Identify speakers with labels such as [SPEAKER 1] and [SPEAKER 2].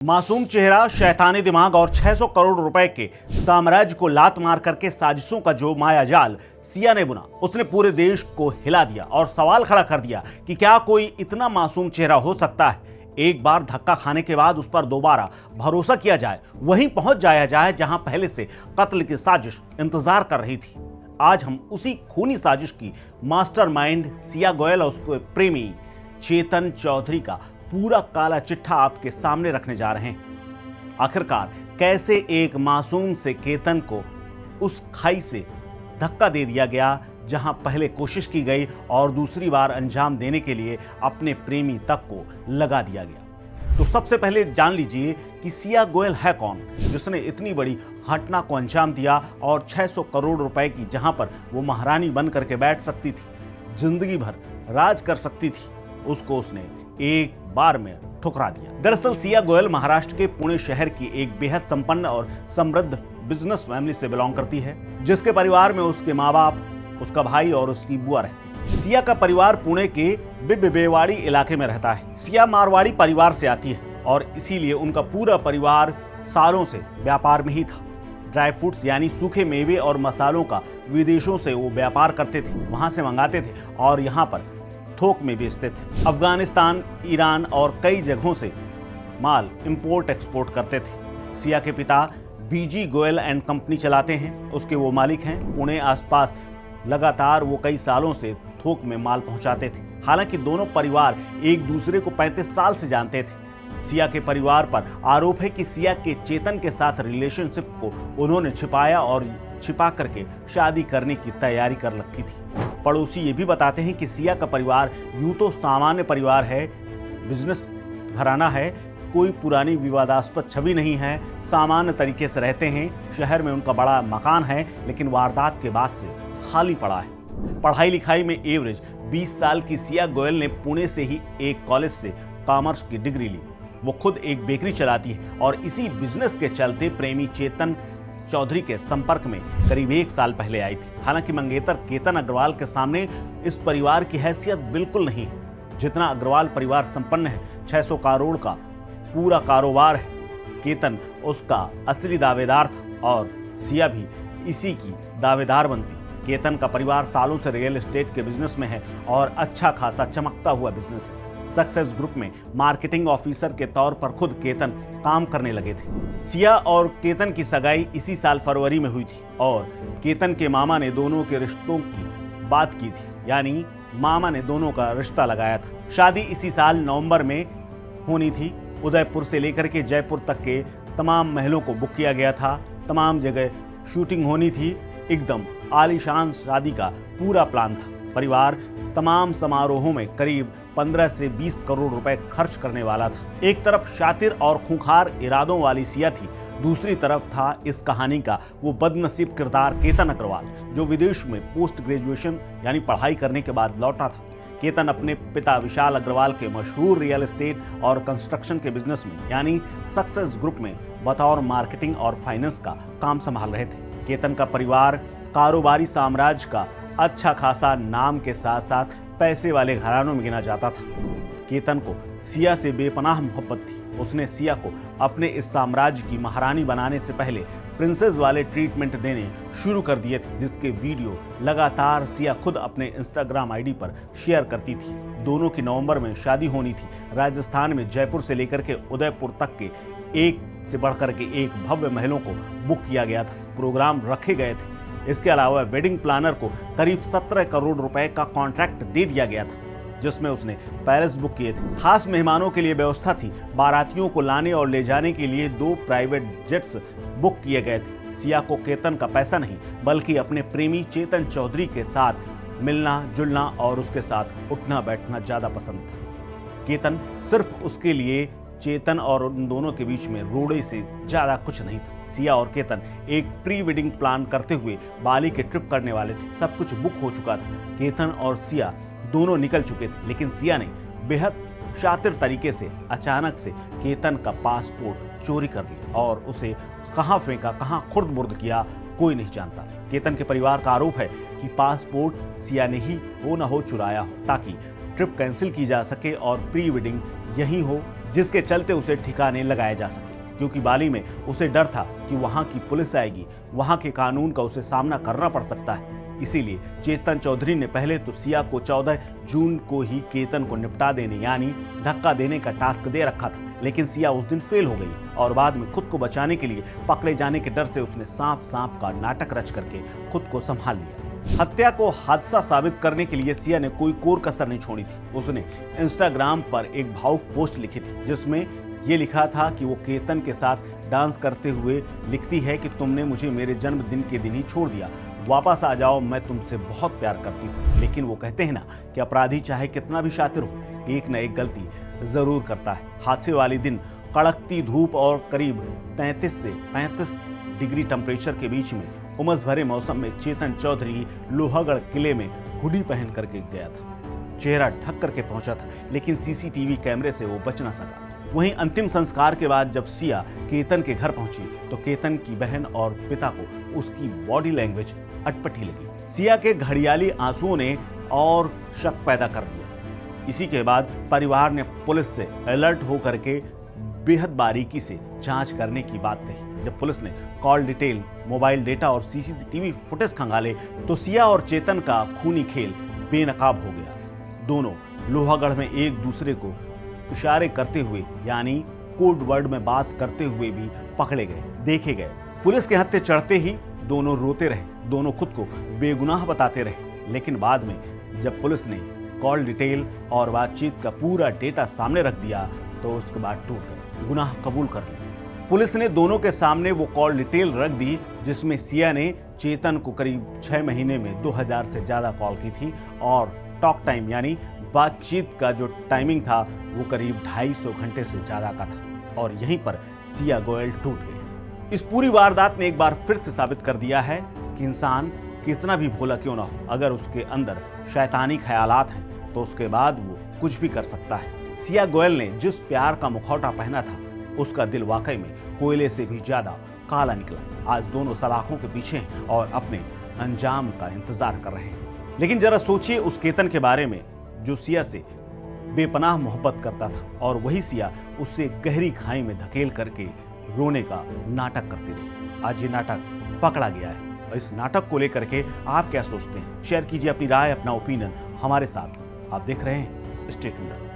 [SPEAKER 1] मासूम चेहरा, शैतानी दिमाग और 600 करोड़ रुपए के साम्राज्य को लात मार करके साजिशों का जो मायाजाल सिया ने बुना, उसने पूरे देश को हिला दिया और सवाल खड़ा कर दिया कि क्या कोई इतना मासूम चेहरा हो सकता है। एक बार धक्का खाने के बाद उस पर दोबारा भरोसा किया जाए, वहीं पहुंच जाया जाए जहां पहले से कत्ल की साजिश इंतजार कर रही थी। आज हम उसी खूनी साजिश की मास्टरमाइंड सिया गोयल और उसके प्रेमी चेतन चौधरी का पूरा काला चिट्ठा आपके सामने रखने जा रहे हैं। आखिरकार कैसे एक मासूम से केतन को उस खाई से धक्का दे दिया गया जहां पहले कोशिश की गई और दूसरी बार अंजाम देने के लिए अपने प्रेमी तक को लगा दिया गया। तो सबसे पहले जान लीजिए कि सिया गोयल है कौन, जिसने इतनी बड़ी घटना को अंजाम दिया और 600 करोड़ रुपए की जहां पर वो महारानी बन करके बैठ सकती थी, जिंदगी भर राज कर सकती थी, उसको उसने एक बार में ठुकरा दिया। दरअसल सिया गोयल महाराष्ट्र के पुणे शहर की एक बेहद संपन्न और समृद्ध बिजनेस फैमिली से बिलोंग करती है, जिसके परिवार में उसके माँ बाप, उसका भाई और उसकी बुआ रहती है। सिया का परिवार पुणे के बिबवेवाड़ी इलाके में रहता है। सिया मारवाड़ी परिवार से आती है और इसीलिए उनका पूरा परिवार सालों से व्यापार में ही था। ड्राई फ्रूट्स यानी सूखे मेवे और मसालों का विदेशों से वो व्यापार करते थे, वहां से मंगाते थे और यहाँ पर थोक में बेचते थे। अफगानिस्तान, ईरान और कई जगहों से माल इंपोर्ट एक्सपोर्ट करते थे। सिया के पिता बीजी गोयल एंड कंपनी चलाते हैं, उसके वो मालिक हैं। पुणे आसपास लगातार वो कई सालों से थोक में माल पहुंचाते थे। हालांकि दोनों परिवार एक दूसरे को 35 साल से जानते थे। सिया के परिवार पर आरोप है कि सिया के चेतन के साथ रिलेशनशिप को उन्होंने छिपाया और छिपा करके शादी करने की तैयारी कर रखी थी। पड़ोसी ये भी बताते हैं कि सिया का परिवार यूं तो सामान्य परिवार है, बिजनेस घराना है, कोई पुरानी विवादास्पद छवि नहीं है, सामान्य तरीके से रहते हैं। शहर में उनका बड़ा मकान है, लेकिन वारदात के बाद से खाली पड़ा है। पढ़ाई लिखाई में एवरेज 20 साल की सिया गोयल ने पुणे से ही एक कॉलेज से कॉमर्स की डिग्री ली। वो खुद एक बेकरी चलाती है और इसी बिजनेस के चलते प्रेमी चेतन चौधरी के संपर्क में करीब 1 साल पहले आई थी। हालांकि मंगेतर केतन अग्रवाल के सामने इस परिवार की हैसियत बिल्कुल नहीं है। जितना अग्रवाल परिवार संपन्न है, 600 करोड़ का पूरा कारोबार है, केतन उसका असली दावेदार था और सिया भी इसी की दावेदार बनती। केतन का परिवार सालों से रियल एस्टेट के बिजनेस में है और अच्छा खासा चमकता हुआ बिजनेस है। सक्सेस ग्रुप में मार्केटिंग ऑफिसर के तौर पर खुद केतन काम करने लगे थे। सिया और केतन की सगाई इसी साल फरवरी में हुई थी और केतन के मामा ने दोनों के रिश्तों की बात की थी, यानी मामा ने दोनों का रिश्ता लगाया था। शादी इसी साल नवंबर में होनी थी। उदयपुर से लेकर के जयपुर तक के तमाम महलों को बुक किया गया था, तमाम जगह शूटिंग होनी थी। एकदम आलीशान शादी का पूरा प्लान था। परिवार तमाम समारोहों में करीब 15 से 20 करोड़ रुपए खर्च करने वाला था। एक तरफ शातिर और खूंखार इरादों वाली सिया थी, दूसरी तरफ था इस कहानी का वो बदनसीब किरदार केतन अग्रवाल, जो विदेश में पोस्ट ग्रेजुएशन यानी पढ़ाई करने के बाद लौटा था। केतन अपने पिता विशाल अग्रवाल के मशहूर रियल एस्टेट और कंस्ट्रक्शन के बिजनेस में यानी सक्सेस ग्रुप में बतौर मार्केटिंग और फाइनेंस का काम संभाल रहे थे। केतन का परिवार कारोबारी साम्राज्य का अच्छा खासा नाम के साथ साथ पैसे वाले घरानों में गिना जाता था। केतन को सिया से बेपनाह मोहब्बत थी। उसने सिया को अपने इस साम्राज्य की महारानी बनाने से पहले प्रिंसेस वाले ट्रीटमेंट देने शुरू कर दिए थे, जिसके वीडियो लगातार सिया खुद अपने इंस्टाग्राम आईडी पर शेयर करती थी। दोनों की नवंबर में शादी होनी थी। राजस्थान में जयपुर से लेकर के उदयपुर तक के एक से बढ़कर के एक भव्य महलों को बुक किया गया था, प्रोग्राम रखे गए थे। इसके अलावा वेडिंग प्लानर को करीब 17 करोड़ रुपए का कॉन्ट्रैक्ट दे दिया गया था, जिसमें उसने पैलेस बुक किए थे। खास मेहमानों के लिए व्यवस्था थी। बारातियों को लाने और ले जाने के लिए 2 प्राइवेट जेट्स बुक किए गए थे। सिया को केतन का पैसा नहीं, बल्कि अपने प्रेमी चेतन चौधरी के साथ मिलना जुलना और उसके साथ उठना बैठना ज्यादा पसंद था। केतन सिर्फ उसके लिए चेतन और उन दोनों के बीच में रोड़े से ज्यादा कुछ नहीं था। सिया और केतन एक प्री वेडिंग प्लान करते हुए बाली के ट्रिप करने वाले थे। सब कुछ बुक हो चुका था। केतन और सिया दोनों निकल चुके थे, लेकिन सिया ने बेहद शातिर तरीके से अचानक से केतन का पासपोर्ट चोरी कर लिया और उसे कहां फेंका, कहां खुर्द-बुर्द किया, कोई नहीं जानता। केतन के परिवार का आरोप है कि पासपोर्ट सिया ने ही हो न हो चुराया हो, ताकि ट्रिप कैंसिल की जा सके और प्री वेडिंग यहीं हो, जिसके चलते उसे ठिकाने लगाया जा सके, क्योंकि बाली में उसे डर था कि वहां की पुलिस आएगी, वहां के कानून का उसे सामना करना पड़ सकता है। इसीलिए चेतन चौधरी ने पहले तो सिया को 14 जून को ही केतन को निपटा देने यानी धक्का देने का टास्क दे रखा था, लेकिन सिया उस दिन फेल हो गई और बाद में खुद को बचाने के लिए पकड़े जाने के डर से उसने सांप का नाटक रच करके खुद को संभाल लिया। हत्या को हादसा साबित करने के लिए सिया ने कोई कोर कसर नहीं छोड़ी थी। उसने इंस्टाग्राम पर एक भावुक पोस्ट लिखी थी जिसमें यह लिखा था कि वो केतन के साथ डांस करते हुए लिखती है कि तुमने मुझे मेरे जन्मदिन के दिन ही छोड़ दिया, वापस आ जाओ, मैं तुमसे बहुत प्यार करती हूँ। लेकिन वो कहते हैं ना कि अपराधी चाहे कितना भी शातिर हो, एक न एक गलती जरूर करता है। हादसे वाले दिन कड़कती धूप और करीब 33 से 35 डिग्री टेम्परेचर के बीच में उमस भरे मौसम में चेतन चौधरी लोहागढ़ किले में हुडी पहन करके गया था। चेहरा ढक करके पहुंचा था, लेकिन सीसीटीवी कैमरे से वो बच ना सका। वहीं अंतिम संस्कार के बाद जब सिया केतन के घर पहुंची तो केतन की बहन और पिता को उसकी बॉडी लैंग्वेज अटपटी लगी। सिया के घड़ियाली आंसुओं ने और शक पैदा कर दिया। इसी के बाद परिवार ने पुलिस से अलर्ट होकर के बेहद बारीकी से जांच करने की बात कही। जब पुलिस ने कॉल डिटेल, मोबाइल डेटा और सीसीटीवी फुटेज खंगाले तो सिया और चेतन का खूनी खेल बेनकाब हो गया। दोनों लोहागढ़ में एक दूसरे को इशारे करते हुए यानी कोड वर्ड में बात करते हुए भी पकड़े गए, देखे गए। पुलिस के हत्थे चढ़ते ही दोनों रोते रहे, दोनों खुद को बेगुनाह बताते रहे। लेकिन बाद में जब पुलिस ने कॉल डिटेल और बातचीत का पूरा डेटा सामने रख दिया तो उसके बाद टूट गए, गुनाह कबूल कर लिया। पुलिस ने दोनों के सामने वो कॉल डिटेल रख दी जिसमें सिया ने चेतन को करीब 6 महीने में 2000 से ज्यादा कॉल की थी और टॉक टाइम यानी बातचीत का जो टाइमिंग था वो करीब 250 घंटे से ज्यादा का था। और यहीं पर सिया गोयल टूट गई। इस पूरी वारदात ने एक बार फिर से साबित कर दिया है कि इंसान कितना भी भोला क्यों ना हो, अगर उसके अंदर शैतानी ख्यालात हैं तो उसके बाद वो कुछ भी कर सकता है। सिया गोयल ने जिस प्यार का मुखौटा पहना था उसका दिल वाकई में कोयले से भी ज्यादा काला निकला। आज दोनों सलाखों के पीछे हैं और अपने अंजाम का इंतजार कर रहे हैं। लेकिन जरा सोचिए उस केतन के बारे में जो सिया से बेपनाह मोहब्बत करता था और वही सिया उससे गहरी खाई में धकेल करके रोने का नाटक करती रही। आज ये नाटक पकड़ा गया है और इस नाटक को लेकर के आप क्या सोचते हैं? शेयर कीजिए अपनी राय, अपना ओपिनियन हमारे साथ। आप देख रहे हैं स्टे ट्यून्ड।